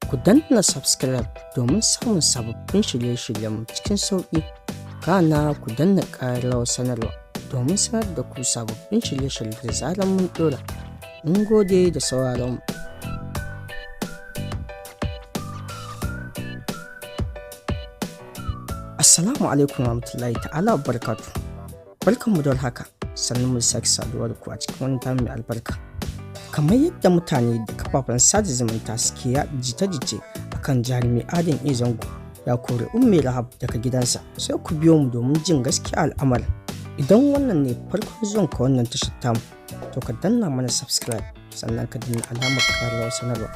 Ku danna subscribe domin samun sababbin shirye-shiryen cikin sauƙi. Kana ku danna ƙararrawar sanarwa domin sanar da ku sababbin shirye-shirye da zarar mun ɗora. Mun gode da sauraron mu. Assalamu alaikum warahmatullahi ta'ala barakatuh. Barkanmu da haka, sannan mu sake saduwa da ku a cikin wani tamu mai albarka. Kamar yadda mutane da kafafen sada zumunta suke yaɗa jita-jita akan jarumi Dadin zango ya kori ummi rahab daga gidansa, sai ku biyo mu domin jin gaskiya al'amarin. Idan wannan ne farkon zuwan ka wannan tashar tamu, to ka danna mana subscribe, sannan ka danna alamar ƙararrawar sanarwa.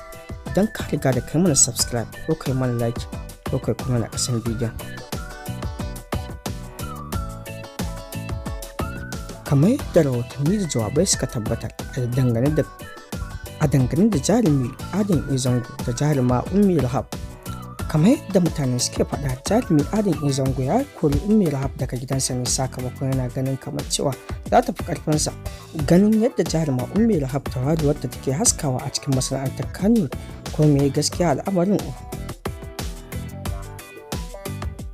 Idan ka riga da kai mana subscribe ko kai mana like ko kai kuma na ƙasan bidiyon. Kamar yadda rahotanni da jawabai suka tabbatar a dangane da jarumi Dadin zango da jaruma ummi rahab. Kamar yadda mutane suke faɗa, jarumi Dadin zango ya kori ummi rahab daga gidansa ne sakamakon yana ganin kamar cewa za ta fi ƙarfinsa, ganin yadda jaruma ummi rahab tauraruwar da take haskawa a cikin masana'antar Kannywood. Ko me gaskiya al'amarin?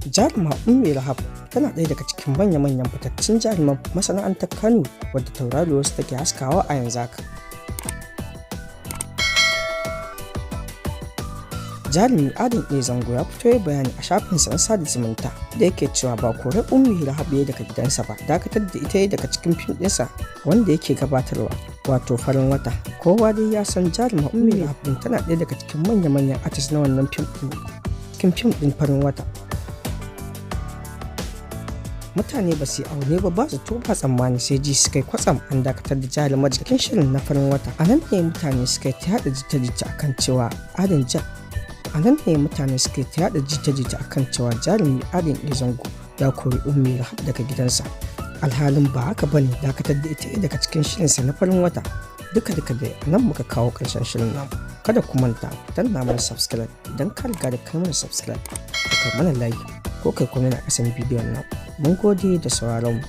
Jaruma ummi rahab tana ɗaya daga cikin manya-manyan fitattun jaruman masana'antar Kannywood wadda tauraruwarsu take haskawa a yanzu haka. Jarumi Dadin zango ya fito ya bayani a shafinsa na sada zumunta da yake cewa ba korar ummi rahab ya daga gidansa ba, dakatar da ita daga cikin fim ɗinsa wanda yake gabatarwa, wato farin wata. Kowa dai ya san jaruma ummi rahab tana ɗaya daga cikin manya-manyan artist na wannan fim ɗin farin wata. Mutane ba su aune ba su ba tsammani, sai ji suka yi kwatsam an dakatar da jarumar cikin shirin na farin wata. A nan ne mutane suka ta yada jita-jita akan cewa jarumi Dadin zango ya kori ummi rahab daga gidansa. Alhalin ba haka bane, dakatar da ita daga cikin shirinsa na farin wata. Duka dai nan muka kawo ƙarshen shirin namu. Kada ku manta danna mana subscribe idan ka riga da kai mana subscribe, ka mana like ko kai kuma na kasan bidiyon nan. Mun gode da sauraron mu.